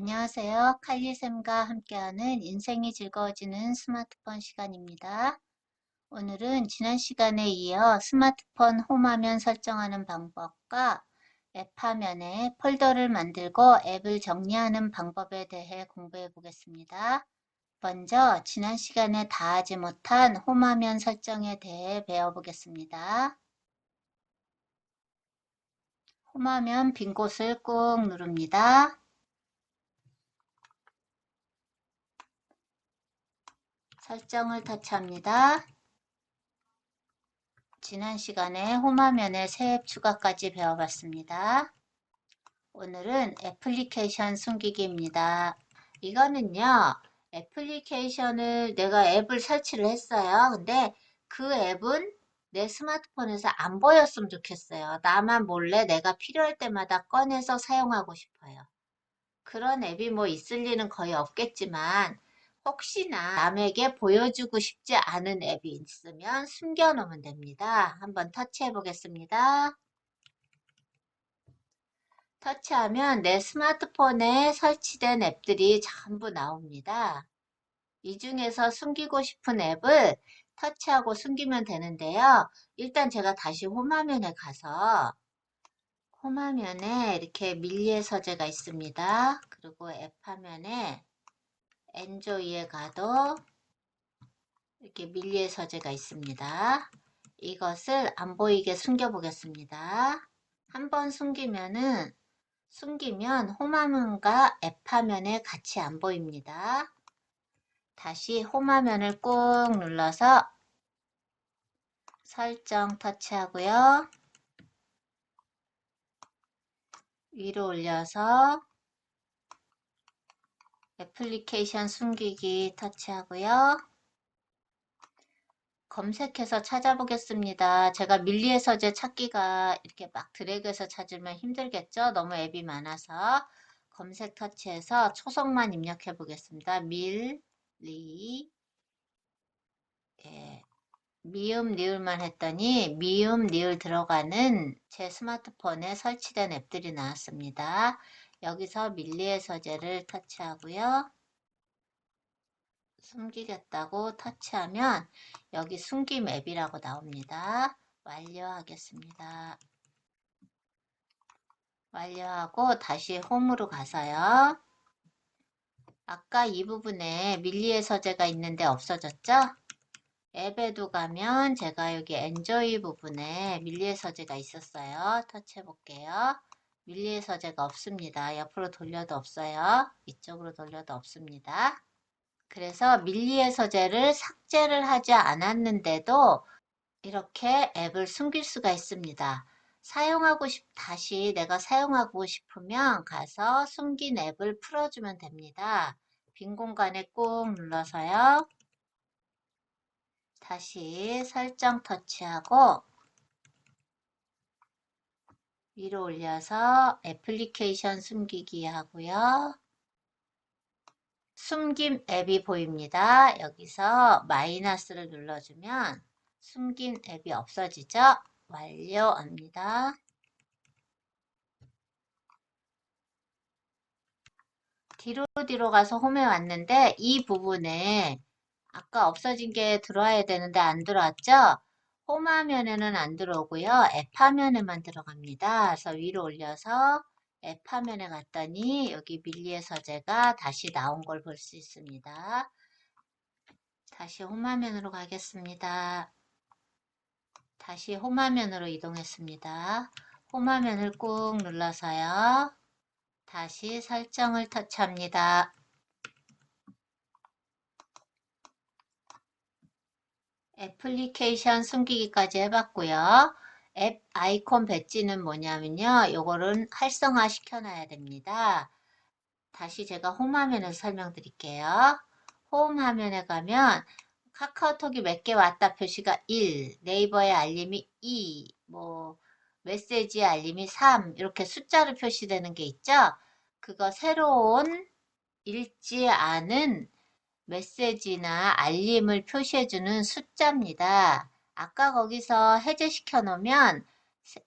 안녕하세요. 칼리쌤과 함께하는 인생이 즐거워지는 스마트폰 시간입니다. 오늘은 지난 시간에 이어 스마트폰 홈화면 설정하는 방법과 앱 화면에 폴더를 만들고 앱을 정리하는 방법에 대해 공부해 보겠습니다. 먼저 지난 시간에 다 하지 못한 홈화면 설정에 대해 배워보겠습니다. 홈화면 빈 곳을 꾹 누릅니다. 설정을 터치합니다. 지난 시간에 홈화면에 새 앱 추가까지 배워봤습니다. 오늘은 애플리케이션 숨기기입니다. 이거는요, 애플리케이션을 내가 앱을 설치를 했어요. 근데 그 앱은 내 스마트폰에서 안 보였으면 좋겠어요. 나만 몰래 내가 필요할 때마다 꺼내서 사용하고 싶어요. 그런 앱이 뭐 있을 리는 거의 없겠지만 혹시나 남에게 보여주고 싶지 않은 앱이 있으면 숨겨놓으면 됩니다. 한번 터치해 보겠습니다. 터치하면 내 스마트폰에 설치된 앱들이 전부 나옵니다. 이 중에서 숨기고 싶은 앱을 터치하고 숨기면 되는데요. 일단 제가 다시 홈화면에 가서 홈화면에 이렇게 밀리의 서재가 있습니다. 그리고 앱 화면에 엔조이에 가도 이렇게 밀리의 서재가 있습니다. 이것을 안 보이게 숨겨 보겠습니다. 한번 숨기면 홈화면과 앱 화면에 같이 안 보입니다. 다시 홈화면을 꾹 눌러서 설정 터치하고요. 위로 올려서 애플리케이션 숨기기 터치하고요. 검색해서 찾아보겠습니다. 제가 밀리의 서재 찾기가 이렇게 막 드래그해서 찾으면 힘들겠죠? 너무 앱이 많아서 검색 터치해서 초성만 입력해 보겠습니다. 밀리 예, 미음 리을만 했더니 미음 리을 들어가는 제 스마트폰에 설치된 앱들이 나왔습니다. 여기서 밀리의 서재를 터치하고요. 숨기겠다고 터치하면 여기 숨김 앱이라고 나옵니다. 완료하겠습니다. 완료하고 다시 홈으로 가서요. 아까 이 부분에 밀리의 서재가 있는데 없어졌죠? 앱에도 가면 제가 여기 엔조이 부분에 밀리의 서재가 있었어요. 터치해 볼게요. 밀리의 서재가 없습니다. 옆으로 돌려도 없어요. 이쪽으로 돌려도 없습니다. 그래서 밀리의 서재를 삭제를 하지 않았는데도 이렇게 앱을 숨길 수가 있습니다. 다시 내가 사용하고 싶으면 가서 숨긴 앱을 풀어주면 됩니다. 빈 공간에 꾹 눌러서요. 다시 설정 터치하고 위로 올려서 애플리케이션 숨기기 하고요. 숨김 앱이 보입니다. 여기서 마이너스를 눌러주면 숨긴 앱이 없어지죠? 완료합니다. 뒤로 가서 홈에 왔는데 이 부분에 아까 없어진 게 들어와야 되는데 안 들어왔죠? 홈 화면에는 안 들어오고요. 앱 화면에만 들어갑니다. 그래서 위로 올려서 앱 화면에 갔더니 여기 밀리의 서재가 다시 나온 걸 볼 수 있습니다. 다시 홈 화면으로 가겠습니다. 다시 홈 화면으로 이동했습니다. 홈 화면을 꾹 눌러서요. 다시 설정을 터치합니다. 애플리케이션 숨기기까지 해봤고요. 앱 아이콘 배지는 뭐냐면요. 요거는 활성화 시켜놔야 됩니다. 다시 제가 홈 화면에서 설명드릴게요. 홈 화면에 가면 카카오톡이 몇 개 왔다 표시가 1, 네이버의 알림이 2, 메시지 알림이 3 이렇게 숫자로 표시되는 게 있죠. 그거 새로운 읽지 않은 메시지나 알림을 표시해주는 숫자입니다. 아까 거기서 해제시켜 놓으면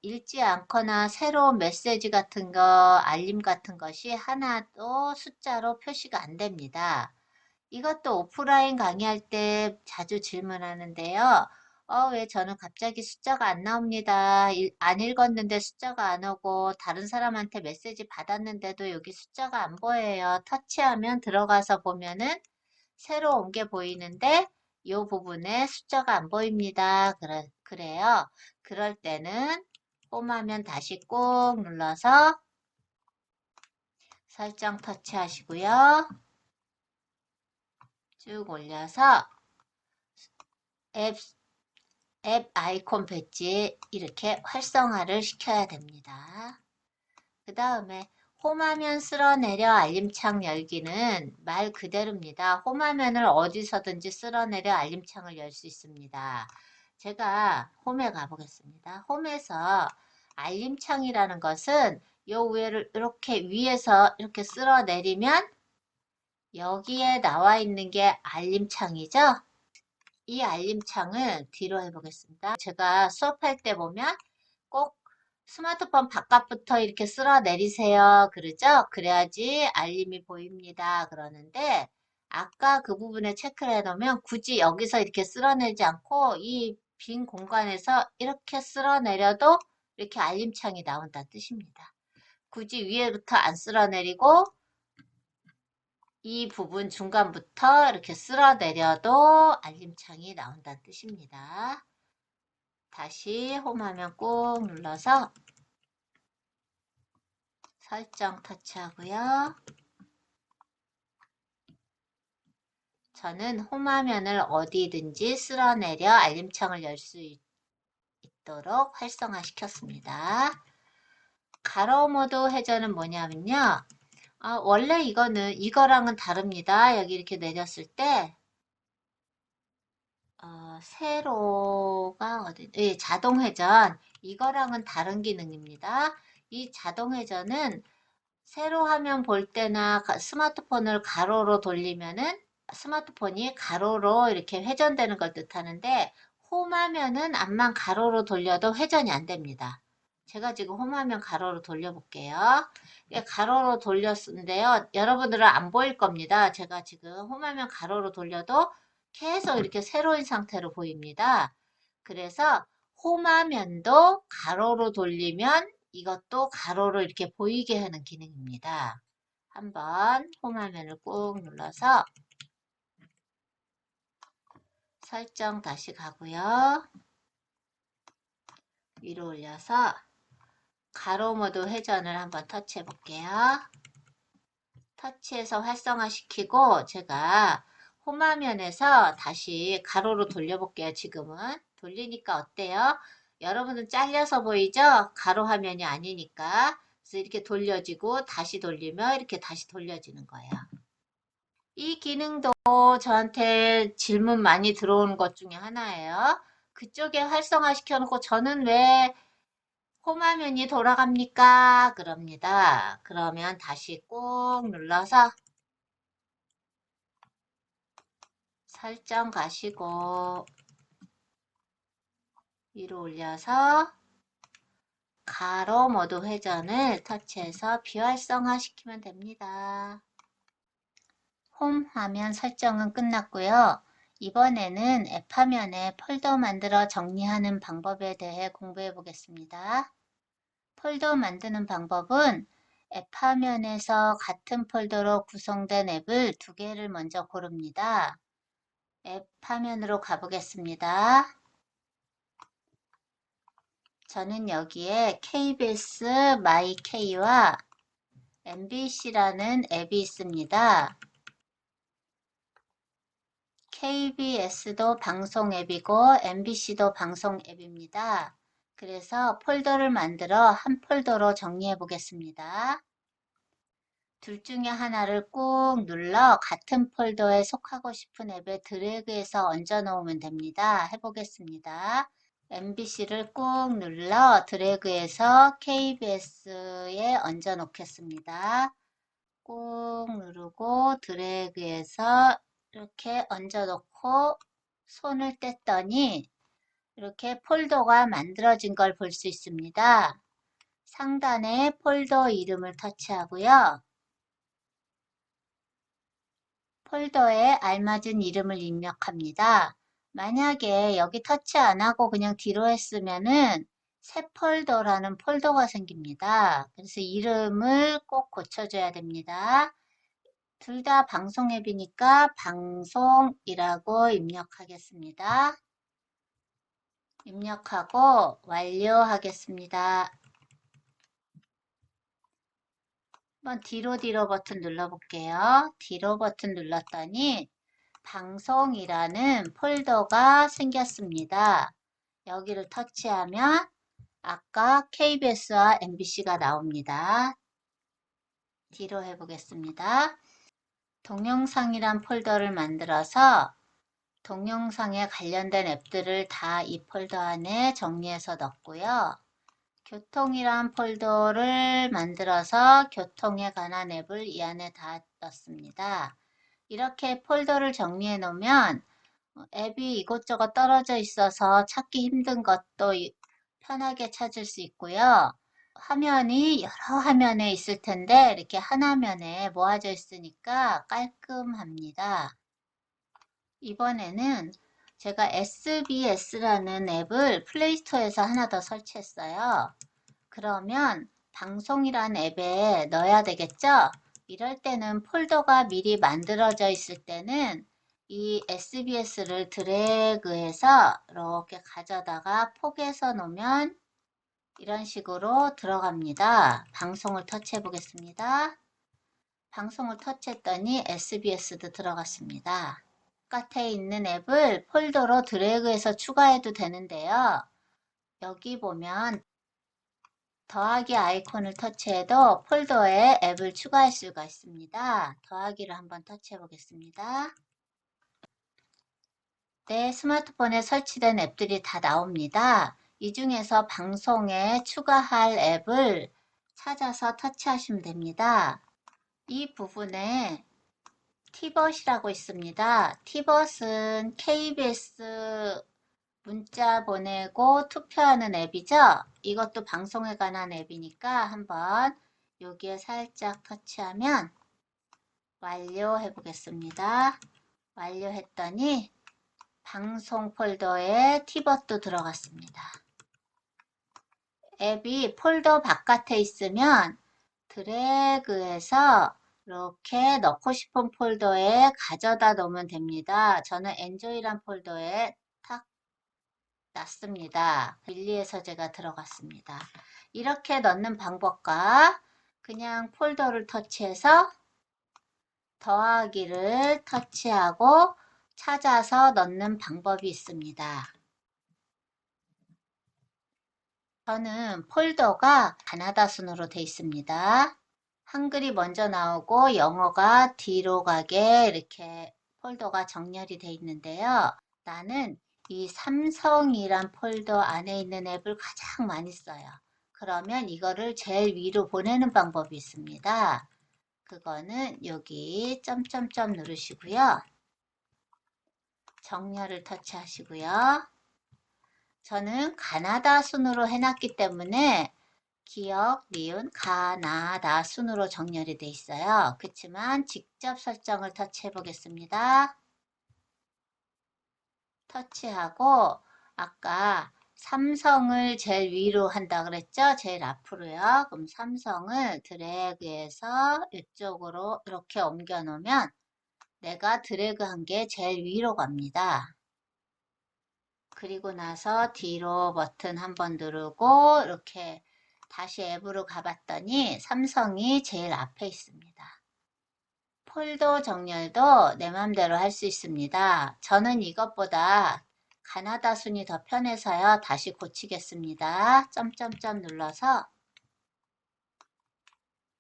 읽지 않거나 새로운 메시지 같은 거, 알림 같은 것이 하나도 숫자로 표시가 안 됩니다. 이것도 오프라인 강의할 때 자주 질문하는데요. 왜 저는 갑자기 숫자가 안 나옵니다. 안 읽었는데 숫자가 안 오고 다른 사람한테 메시지 받았는데도 여기 숫자가 안 보여요. 터치하면 들어가서 보면은 새로 온 게 보이는데 이 부분에 숫자가 안 보입니다. 그래요. 그럴 때는 홈하면 다시 꾹 눌러서 설정 터치하시고요. 쭉 올려서 앱, 앱 아이콘 배지 이렇게 활성화를 시켜야 됩니다. 그 다음에 홈화면 쓸어내려 알림창 열기는 말 그대로입니다. 홈화면을 어디서든지 쓸어내려 알림창을 열 수 있습니다. 제가 홈에 가보겠습니다. 홈에서 알림창이라는 것은 요 위를 이렇게 위에서 이렇게 쓸어내리면 여기에 나와 있는 게 알림창이죠. 이 알림창을 뒤로 해보겠습니다. 제가 수업할 때 보면 꼭 스마트폰 바깥부터 이렇게 쓸어내리세요. 그러죠? 그래야지 알림이 보입니다. 그러는데 아까 그 부분에 체크를 해놓으면 굳이 여기서 이렇게 쓸어내지 않고 이 빈 공간에서 이렇게 쓸어내려도 이렇게 알림창이 나온다는 뜻입니다. 굳이 위에부터 안 쓸어내리고 이 부분 중간부터 이렇게 쓸어내려도 알림창이 나온다는 뜻입니다. 다시 홈화면 꾹 눌러서 설정 터치하고요. 저는 홈화면을 어디든지 쓸어내려 알림창을 열 수 있도록 활성화 시켰습니다. 가로 모드 회전은 뭐냐면요. 원래 이거랑은 다릅니다. 여기 이렇게 내렸을 때 세로가 어디? 예, 자동 회전. 이거랑은 다른 기능입니다. 이 자동 회전은 세로 화면 볼 때나 스마트폰을 가로로 돌리면은 스마트폰이 가로로 이렇게 회전되는 걸 뜻하는데 홈화면은 앞만 가로로 돌려도 회전이 안 됩니다. 제가 지금 홈화면 가로로 돌려볼게요. 예, 가로로 돌렸는데요. 여러분들은 안 보일 겁니다. 제가 지금 홈화면 가로로 돌려도 계속 이렇게 세로인 상태로 보입니다. 그래서 홈화면도 가로로 돌리면 이것도 가로로 이렇게 보이게 하는 기능입니다. 한번 홈화면을 꾹 눌러서 설정 다시 가고요. 위로 올려서 가로 모드 회전을 한번 터치해 볼게요. 터치해서 활성화시키고 제가 홈화면에서 다시 가로로 돌려볼게요. 지금은 돌리니까 어때요? 여러분은 잘려서 보이죠? 가로 화면이 아니니까. 그래서 이렇게 돌려지고 다시 돌리면 이렇게 다시 돌려지는 거예요. 이 기능도 저한테 질문 많이 들어오는 것 중에 하나예요. 그쪽에 활성화 시켜놓고 저는 왜 홈화면이 돌아갑니까? 그럽니다. 그러면 다시 꾹 눌러서 설정 가시고 위로 올려서 가로 모드 회전을 터치해서 비활성화 시키면 됩니다. 홈 화면 설정은 끝났고요. 이번에는 앱 화면에 폴더 만들어 정리하는 방법에 대해 공부해 보겠습니다. 폴더 만드는 방법은 앱 화면에서 같은 폴더로 구성된 앱을 두 개를 먼저 고릅니다. 앱 화면으로 가보겠습니다. 저는 여기에 KBS 마이K와 MBC라는 앱이 있습니다. KBS도 방송 앱이고 MBC도 방송 앱입니다. 그래서 폴더를 만들어 한 폴더로 정리해 보겠습니다. 둘 중에 하나를 꾹 눌러 같은 폴더에 속하고 싶은 앱에 드래그해서 얹어 놓으면 됩니다. 해보겠습니다. MBC를 꾹 눌러 드래그해서 KBS에 얹어 놓겠습니다. 꾹 누르고 드래그해서 이렇게 얹어 놓고 손을 뗐더니 이렇게 폴더가 만들어진 걸 볼 수 있습니다. 상단에 폴더 이름을 터치하고요. 폴더에 알맞은 이름을 입력합니다. 만약에 여기 터치 안 하고 그냥 뒤로 했으면은 새 폴더라는 폴더가 생깁니다. 그래서 이름을 꼭 고쳐줘야 됩니다. 둘 다 방송 앱이니까 방송이라고 입력하겠습니다. 입력하고 완료하겠습니다. 한번 뒤로 버튼 눌러볼게요. 뒤로 버튼 눌렀더니 방송이라는 폴더가 생겼습니다. 여기를 터치하면 아까 KBS와 MBC가 나옵니다. 뒤로 해보겠습니다. 동영상이란 폴더를 만들어서 동영상에 관련된 앱들을 다 이 폴더 안에 정리해서 넣고요. 교통이란 폴더를 만들어서 교통에 관한 앱을 이 안에 다 넣습니다. 이렇게 폴더를 정리해 놓으면 앱이 이곳저곳 떨어져 있어서 찾기 힘든 것도 편하게 찾을 수 있고요. 화면이 여러 화면에 있을 텐데 이렇게 한 화면에 모아져 있으니까 깔끔합니다. 이번에는 제가 SBS라는 앱을 플레이스토어에서 하나 더 설치했어요. 그러면 방송이란 앱에 넣어야 되겠죠? 이럴 때는 폴더가 미리 만들어져 있을 때는 이 SBS를 드래그해서 이렇게 가져다가 포개서 놓으면 이런 식으로 들어갑니다. 방송을 터치해 보겠습니다. 방송을 터치했더니 SBS도 들어갔습니다. 바깥에 있는 앱을 폴더로 드래그해서 추가해도 되는데요. 여기 보면 더하기 아이콘을 터치해도 폴더에 앱을 추가할 수가 있습니다. 더하기를 한번 터치해 보겠습니다. 내 스마트폰에 설치된 앱들이 다 나옵니다. 이 중에서 방송에 추가할 앱을 찾아서 터치하시면 됩니다. 이 부분에 티벗이라고 있습니다. 티벗은 KBS 문자 보내고 투표하는 앱이죠. 이것도 방송에 관한 앱이니까 한번 여기에 살짝 터치하면 완료해 보겠습니다. 완료했더니 방송 폴더에 티벗도 들어갔습니다. 앱이 폴더 바깥에 있으면 드래그해서 이렇게 넣고 싶은 폴더에 가져다 놓으면 됩니다. 저는 엔조이란 폴더에 탁 놨습니다. 밀리에서 제가 들어갔습니다. 이렇게 넣는 방법과 그냥 폴더를 터치해서 더하기를 터치하고 찾아서 넣는 방법이 있습니다. 저는 폴더가 가나다 순으로 되어 있습니다. 한글이 먼저 나오고 영어가 뒤로 가게 이렇게 폴더가 정렬이 되어 있는데요. 나는 이 삼성이란 폴더 안에 있는 앱을 가장 많이 써요. 그러면 이거를 제일 위로 보내는 방법이 있습니다. 그거는 여기 점점점 누르시고요. 정렬을 터치하시고요. 저는 가나다 순으로 해놨기 때문에 기억, 니은, 가나다 순으로 정렬이 되어 있어요. 그렇지만 직접 설정을 터치해 보겠습니다. 터치하고 아까 삼성을 제일 위로 한다 그랬죠? 제일 앞으로요. 그럼 삼성을 드래그해서 이쪽으로 이렇게 옮겨 놓으면 내가 드래그한 게 제일 위로 갑니다. 그리고 나서 뒤로 버튼 한번 누르고 이렇게 다시 앱으로 가봤더니 삼성이 제일 앞에 있습니다. 폴더 정렬도 내 맘대로 할 수 있습니다. 저는 이것보다 가나다 순이 더 편해서요. 다시 고치겠습니다. 점점점 눌러서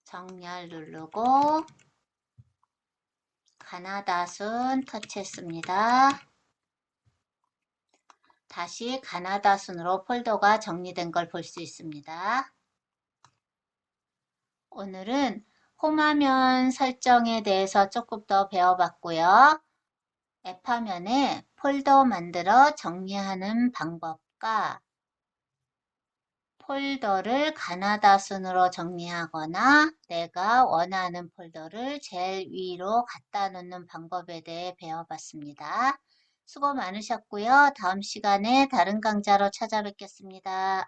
정렬 누르고 가나다 순 터치했습니다. 다시 가나다 순으로 폴더가 정리된 걸 볼 수 있습니다. 오늘은 홈화면 설정에 대해서 조금 더 배워봤고요. 앱 화면에 폴더 만들어 정리하는 방법 가 폴더를 가나다 순으로 정리하거나 내가 원하는 폴더를 제일 위로 갖다 놓는 방법에 대해 배워봤습니다. 수고 많으셨고요. 다음 시간에 다른 강좌로 찾아뵙겠습니다.